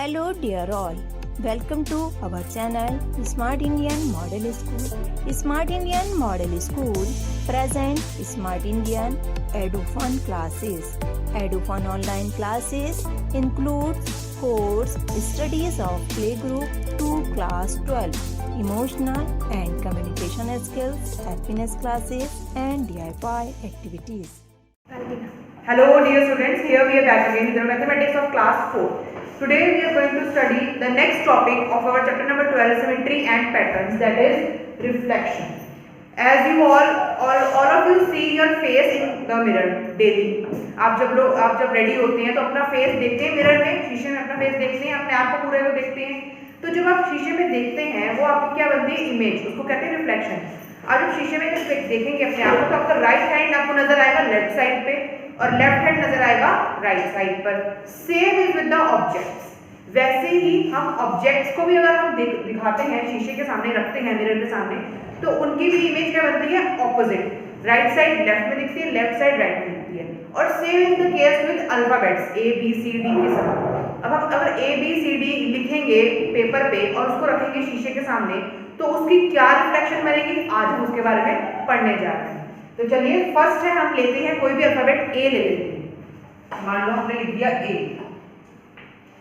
Hello dear all, welcome to our channel Smart Indian Model School. Smart Indian Model School present Smart Indian EduFun classes. EduFun online classes includes course studies of playgroup to class 12, emotional and communication skills, happiness classes and DIY activities. Hello dear students, here we are back again with the mathematics of class 4. Today we are going to study the next topic of our chapter number 12, symmetry and patterns, that is reflection. As you all of you see your face in the mirror daily. आप जब ready होते हैं तो अपना face देखते हैं mirror में, शीशे में अपना फेस देखते हैं, अपने आप को पूरे को देखते हैं. तो जब आप शीशे में देखते हैं वो आपकी क्या बनती है, इमेज, उसको कहते हैं रिफ्लेक्शन. आज आप शीशे में जब देखेंगे अपने आप को तो आपका राइट हैंड आपको नजर आएगा लेफ्ट साइड पे और लेफ्ट हैंड नजर आएगा राइट साइड पर. Same is with the objects. वैसे ही हम ऑब्जेक्ट्स को भी अगर हम दिखाते हैं, शीशे के सामने रखते हैं, मिरर के सामने, तो उनकी भी इमेज क्या बनती है, ऑपोजिट. राइट साइड लेफ्ट में दिखती है, लेफ्ट साइड राइट में दिखती है. और same is the case with alphabets A B C D के साथ. अब हम अगर ए बी सी डी लिखेंगे पेपर पे और उसको रखेंगे शीशे के सामने तो उसकी क्या रिफ्लेक्शन बनेगी, आज हम उसके बारे में पढ़ने जा रहे हैं. तो चलिए फर्स्ट है, हम लेते हैं कोई भी अल्फाबेट ए ले लेते हैं. मान लो हमने लिख दिया ए.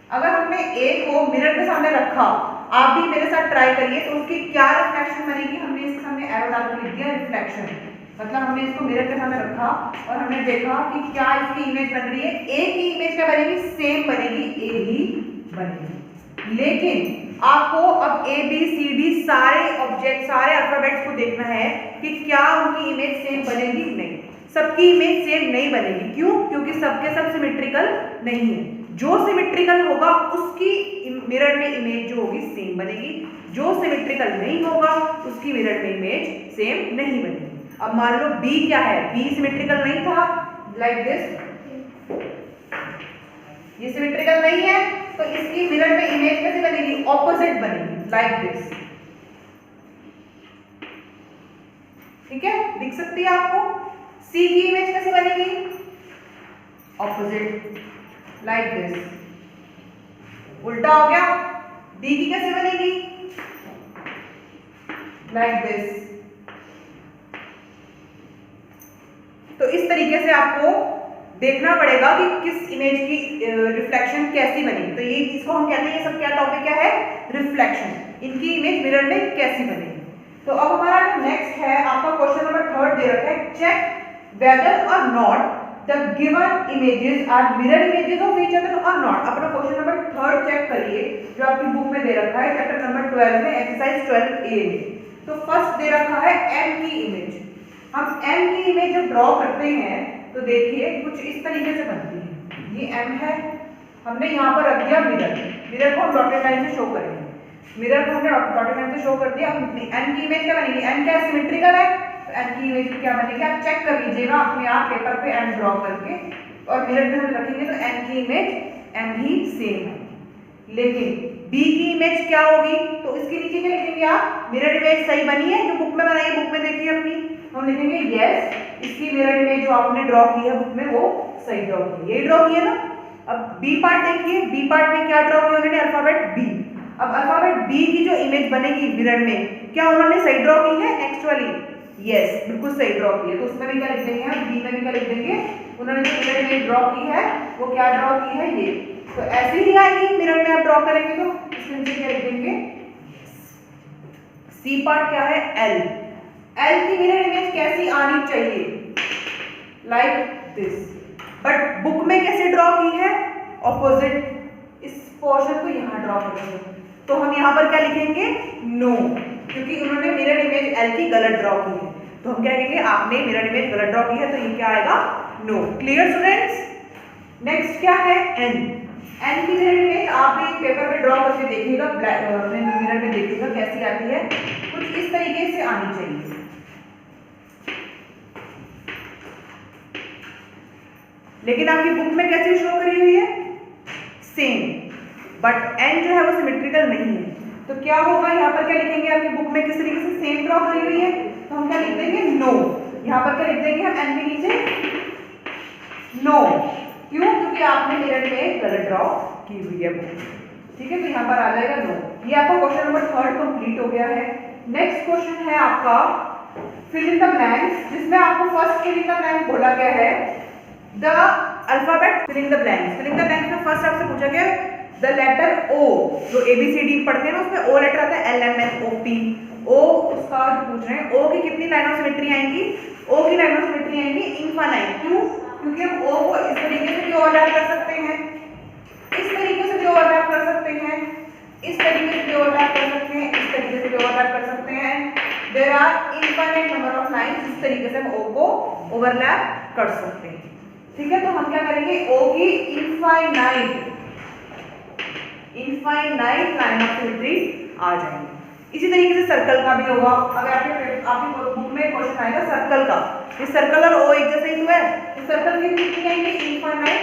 अगर हमने ए को मिरर के सामने रखा, आप भी मेरे साथ ट्राई करिए, तो उसकी क्या रिफ्लेक्शन बनेगी. हमने इसके सामने एरो डाल के लिख दिया रिफ्लेक्शन. मतलब हमने इसको मिरर के सामने रखा और हमने देखा कि क्या इसकी इमेज बन रही है. ए की इमेज क्या बनेगी, सेम बनेगी, ए ही बनेगी. लेकिन आपको अब ए बी सी डी सारे ऑब्जेक्ट, सारे अल्फाबेट्स को देखना है कि क्या उनकी इमेज सेम बनेगी. नहीं, सबकी इमेज सेम नहीं बनेगी. क्यों? क्योंकि सबके सब सिमेट्रिकल नहीं है. जो सिमेट्रिकल होगा उसकी मिरर में इमेज जो होगी सेम बनेगी. जो सिमेट्रिकल नहीं होगा उसकी मिरर में इमेज सेम नहीं बनेगी. अब मान लो बी क्या है, बी सिमेट्रिकल नहीं था, लाइक दिस, ये सिमेट्रिकल नहीं है, तो इसकी मिरर में इमेज कैसे बनेगी, ऑपोजिट बनेगी, लाइक दिस. ठीक है, दिख सकती है आपको. सी की इमेज कैसे बनेगी, ऑपोजिट, लाइक दिस. उल्टा हो गया. डी की कैसे बनेगी, लाइक दिस. तो इस तरीके से आपको देखना पड़ेगा कि किस इमेज की रिफ्लेक्शन कैसी बनेगी. तो ये इसको हम कहते हैं, ये सब क्या टॉपिक क्या है, रिफ्लेक्शन. इनकी इमेज मिरर में कैसी बनेगी. तो अब हमारा नेक्स्ट है, आपका क्वेश्चन नंबर 3 दे रखा है, check whether or not the given images are mirror images of each other or not. अपना क्वेश्चन नंबर 3 चेक करिए जो आपकी बुक में दे रखा है, चैप्टर नंबर 12 में एक्सरसाइज 12A में. तो फर्स्ट दे रखा है एम की इमेज. हम एम की इमेज जब ड्रॉ करते हैं तो देखिए कुछ इस तरीके से बनती है. ये एम है, हमने यहाँ पर रख दिया मिरर. मिरर को हम डॉटेड लाइन से शो करेंगे. मिरर को हमने डॉटेड लाइन से शो कर दिया. एम की इमेज क्या बनेगी, एम क्या सिमेट्रिकल है, तो एम की इमेज क्या बनेगी, आप चेक कर लीजिएगा अपने आप पेपर पे एम ड्रॉ करके, और मिरर पे हम रखेंगे तो एम की इमेज एम ही सेम है. लेकिन बी की इमेज क्या होगी, तो इसके नीचे क्या लिखेंगे आप, मिरर इमेज सही बनी है जो बुक में बनाई है, बुक में देखिए अपनी, हम लिखेंगे यस, इसकी मिरर इमेज जो आपने ड्रॉ की है बुक में वो सही ड्रॉ की है, यही ड्रॉ की है ना. अब बी पार्ट देखिए, बी पार्ट में क्या ड्रॉ किया उन्होंने, अल्फाबेट बी. अब अल्फाबेट बी की जो इमेज बनेगी मिरर में, क्या उन्होंने सही ड्रॉ की है, नेक्स्ट वाली, यस, बिल्कुल सही ड्रॉ की है. तो उसमें भी क्या लिख देंगे हम, बी में भी क्या लिख देंगे, उन्होंने जो मिरर इमेज ड्रॉ की है वो क्या ड्रॉ की है, ये. तो ऐसे ही आएगी मिरर में आप ड्रॉ करेंगे तो इसके नीचे क्या लिख देंगे, सी पार्ट क्या है, एल. एल की मिरर इमेज कैसी आनी चाहिए, लाइक दिस. बट बुक में कैसे ड्रॉ की है, ऑपोजिट. इस पोर्शन को यहाँ ड्रॉ करेंगे तो हम यहाँ पर क्या लिखेंगे, नो, क्योंकि उन्होंने मिरर इमेज एल की गलत ड्रॉ की है. तो हम क्या कहेंगे, आपने मिरर इमेज गलत ड्रॉ की है, तो ये क्या आएगा, नो. Clear students. नेक्स्ट क्या है, एन. एन की मिरर इमेज आप भी पेपर पे ड्रॉ करके देखिएगा, मिरर में देखिएगा कैसी आती है. कुछ इस तरीके से आनी चाहिए. लेकिन आपकी बुक में कैसे शो करी हुई है, सेम. बट एन जो है वो सिमेट्रिकल नहीं है. तो क्या होगा, यहाँ पर क्या लिखेंगे, आपकी बुक में किस तरीके से सेम ड्रॉ करी हुई है, तो हम क्या लिख देंगे, नो. यहाँ पर क्या लिख देंगे हम, एन के नीचे नो. क्यों? क्योंकि आपने मिरर में गलत ड्रॉ की हुई है बुक. ठीक है, तो यहाँ पर आ जाएगा नो। ये आपका क्वेश्चन नंबर 3 कंप्लीट हो गया है। नेक्स्ट क्वेश्चन है आपका फिल इन द ब्लैंक्स, जिसमें आपको first fill in the blank बोला गया है the alphabet fill in the blanks. Fill in the blanks में फर्स्ट आपसे पूछा गया द लेटर ओ, जो ABCD पढ़ते हैं ना उसमें ओ लेटर आता है LMNOP। ओ उसका जो पूछ रहे हैं, ओ की कितनी लाइन ऑफ सिमेट्री आएंगी? ओ की लाइन ऑफ सिमेट्री आएंगी इनफाइनाइट। क्यों? क्योंकि हम ओ को इस तरीके से भी ओवरलैप कर सकते हैं, इस तरीके से भी ओवरलैप कर सकते हैं, इस तरीके से भी ओवरलैप कर सकते हैं, इस तरीके से भी ओवरलैप कर सकते हैं। There are infinite number of lines जिस तरीके से हम ओ को ओवरलैप कर सकते हैं। ठीक है, तो हम क्या करेंगे, ओ की इनफाइनाइट लाइन ऑफ सिमेट्री आ जाएंगे। इसी तरीके से सर्कल का भी होगा। अगर आपकी बुक में क्वेश्चन आएगा सर्कल का, ये सर्कल और ओ एक जैसा ही तो है, तो सर्कल की कितनी आएंगे? इनफाइनाइट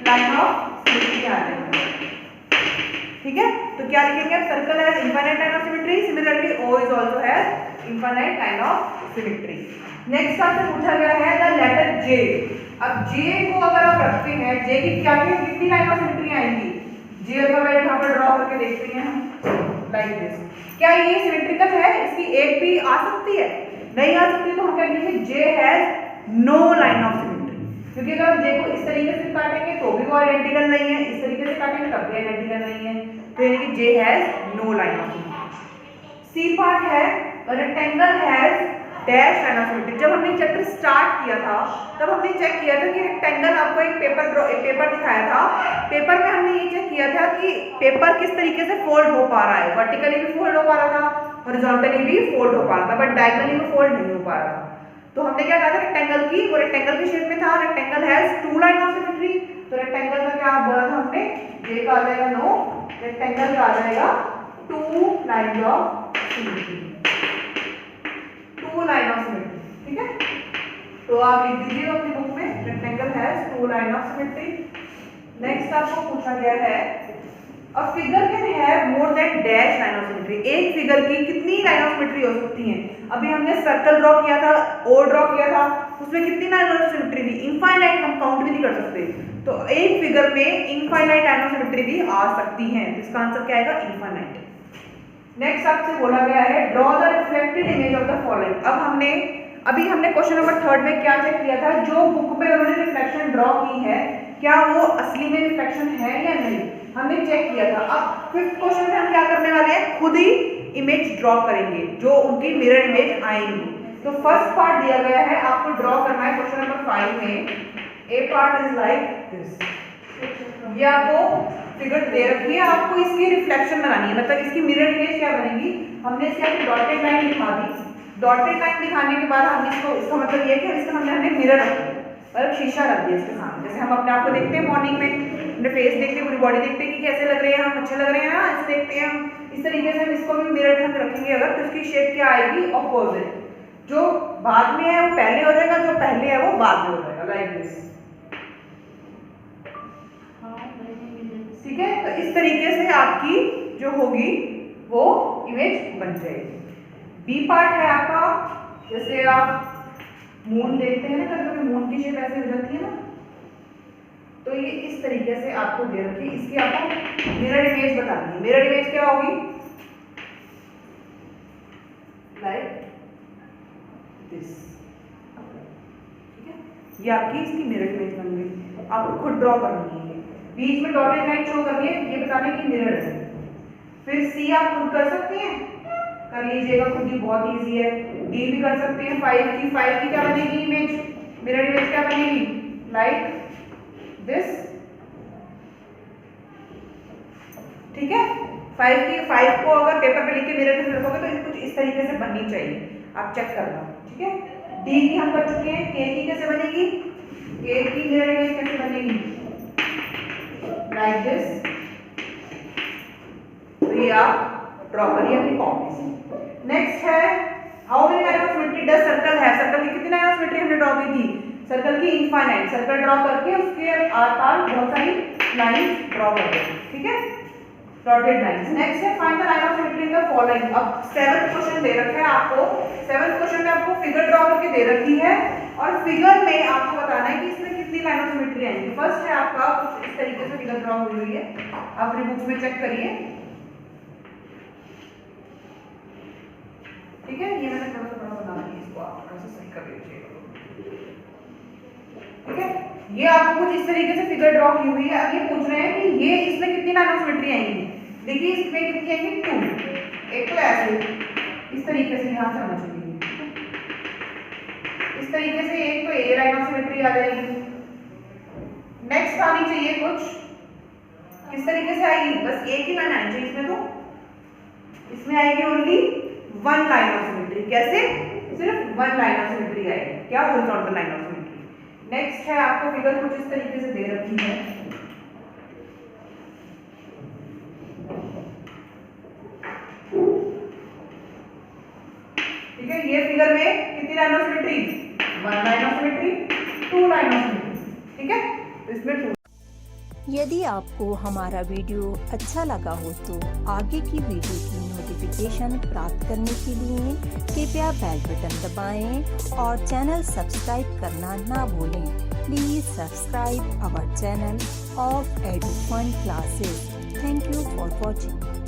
लाइन ऑफ सिमेट्री आ जाएंगे। ठीक है, तो क्या लिखेंगे आप? Circle has infinite line of symmetry, similarly O is also has infinite line of symmetry. Next आपसे पूछा गया है द लेटर जे। अब जे को अगर आप रखते हैं, जे की क्या कितनी लाइन ऑफ सिमेट्री आएंगी? जे अल्फाबेट यहाँ पर ड्रॉ करके देखते हैं हम लाइक दिस। क्या ये सिमेट्रिकल है? इसकी एक भी आ सकती है? नहीं आ सकती, तो हम क्या लिखेंगे? J has no line of symmetry, क्योंकि अगर हम जे को इस तरीके से काटेंगे तो भी वो आइडेंटिकल नहीं है, इस तरीके से काटेंगे तब भी आइडेंटिकल नहीं है, तो यानी कि J has no line of symmetry. C part है rectangle has dash line of symmetry. जब हमने चैप्टर स्टार्ट किया था तब हमने चेक किया था कि रेक्टेंगल, आपको एक पेपर दिखाया था, पेपर में हमने ये चेक किया था कि पेपर किस तरीके से फोल्ड हो पा रहा है। वर्टिकली भी फोल्ड हो पा रहा था, हॉरिजॉन्टली भी फोल्ड हो पा रहा था, बट डायगोनली में फोल्ड नहीं हो पा रहा था। तो हमने क्या कहा था रेक्टेंगल की, वो रेक्टेंगल की शेप में था, rectangle has two line of symmetry. तो रेक्टेंगल का क्या बोला था हमने? जे का आ जाएगा नो, रेक्टेंगल का आ जाएगा two line of symmetry, two line of symmetry. ठीक है, तो आप लिख दीजिए अपनी बुक में rectangle has two line of symmetry. Next आपको पूछा गया है a figure can have more than dash line of symmetry. एक फिगर की कितनी लाइन ऑफ सिमेट्री हो सकती है? अभी हमने सर्कल ड्रॉ किया था, ओ ड्रॉ किया था, उसमें कितनी लाइन ऑफ सिमेट्री थी? इनफाइनाइट, हम काउंट भी नहीं कर सकते। तो एक फिगर में इनफाइनाइट लाइन ऑफ सिमेट्री भी आ सकती है, इसका आंसर क्या आएगा? इनफाइनाइट। नेक्स्ट आपसे बोला गया है draw the reflected image of the following. अब हमने क्वेश्चन नंबर 3 में क्या चेक किया था? जो बुक में उन्होंने रिफ्लेक्शन ड्रॉ की है, क्या वो असली में रिफ्लेक्शन है या नहीं, हमने चेक किया था। अब 5th क्वेश्चन में हम क्या करने वाले हैं? खुद ही इमेज ड्रॉ करेंगे जो उनकी मिरर इमेज आएंगी। तो फर्स्ट पार्ट दिया गया है, आपको ड्रॉ करना है क्वेश्चन नंबर 5 में। ए पार्ट इज लाइक दिस, ये आपको फिगर दे रखी है, आपको इसकी रिफ्लेक्शन बनानी है, मतलब इसकी मिरर इमेज क्या बनेगी? हमने इसके आगे डॉटेड लाइन दिखा दी। डॉटेड लाइन दिखाने के बाद हम इसको, इसका मतलब ये है कि इसका हमने मिरर रख दिया, मतलब शीशा रख दिया इसके सामने। जैसे हम अपने आप को देखते हैं मॉर्निंग में, अपने फेस देखते हैं, पूरी बॉडी देखते हैं कि कैसे लग रहे हैं हम, अच्छे लग रहे हैं ना, ऐसे देखते हैं हम। इस तरीके से हम इसको भी मिरर में रखेंगे अगर, तो इसकी शेप क्या आएगी? ऑपोजिट। जो बाद में है वो पहले हो जाएगा, जो पहले है वो बाद में हो जाएगा, लाइक दिस। ठीक है, तो इस तरीके से आपकी जो होगी वो इमेज बन जाएगी। बी पार्ट है आपका, जैसे आप मून देखते हैं ना, कभी मून की शेप ऐसे हो जाती है ना, तो ये इस तरीके से आपको दे रखी है, इसकी आपको मिरर इमेज बतानी है। मिरर इमेज क्या होगी? Like this. ठीक है, ये आपकी इसकी मिरर इमेज बन गई, आपको खुद ड्रॉ करनी है। बीच में डॉटेड लाइन शो करनी है, ये बताने की मिरर है। फिर सी आप खुद कर सकते हैं, कर लीजिएगा खुद ही, बहुत इजी है। डी भी कर सकते हैं। 5 की क्या बनेगी इमेज? मिरर इमेज क्या बनेगी? Like this. ठीक है, 5 को अगर पेपर पे लिख के मिरर में रखोगे तो कुछ इस तरीके से बननी चाहिए, आप चेक करना। ठीक है, डी की हम कर चुके हैं। के की कैसे बनेगी? के की मिरर इमेज कैसे बनेगी? Like this. तो ये आप ड्रॉ करिए अपनी कॉपी से। नेक्स्ट है how many line of symmetry does circle है। सर्कल की कितनी लाइन ऑफ सिमेट्री हमने ड्रॉ की थी? सर्कल की इनफाइनाइट। सर्कल ड्रॉ करके उसके आर-पार बहुत सारी लाइंस ड्रॉ कर दो। ठीक है, डॉटेड लाइंस। नेक्स्ट है find the line of symmetry in the following. अब 7th क्वेश्चन दे रखा है आपको। 7th क्वेश्चन में आपको फिगर ड्रॉ करके दे रखी है और फिगर में आपको बताना है कि इसमें कितनी लाइन ऑफ सिमेट्री आएंगी। फर्स्ट है आपका कुछ इस तरीके से फिगर ड्रॉ हुई है, आप अपनी बुक्स में चेक करिए। ठीक है, ये मैंने थोड़ा सा बड़ा बना दिया, इसको आप थोड़ा सा सही कर लीजिएगा। ठीक है, ये आपको कुछ इस तरीके से फिगर ड्रॉ की हुई है। अब ये पूछ रहे हैं कि ये इसमें कितनी नाइनोसिमेट्री आएंगी। देखिए इसमें कितनी आएंगी, 2। एक तो ऐसे इस तरीके से यहाँ से आना चाहिए, इस तरीके से एक तो ए नाइनोसिमेट्री आ जाएगी। नेक्स्ट आनी चाहिए कुछ किस तरीके से आएगी, बस एक ही लाइन आनी चाहिए इसमें, तो इसमें आएगी ओनली 1 लाइन ऑफ सिमेट्री। कैसे, सिर्फ 1 लाइन ऑफ सिमेट्री आएगी, क्या horizontal line of symmetry. Next है आपको फिगर कुछ इस तरीके से दे रखी है। ठीक है, ये फिगर में कितनी line of symmetry, 1 line of symmetry, 2 line of symmetry. ठीक है, तो इसमें 2। यदि आपको हमारा वीडियो अच्छा लगा हो तो आगे की वीडियो की नोटिफिकेशन प्राप्त करने के लिए कृपया बेल बटन दबाएं और चैनल सब्सक्राइब करना ना भूलें। Please subscribe our channel of Edufun classes. Thank you for watching.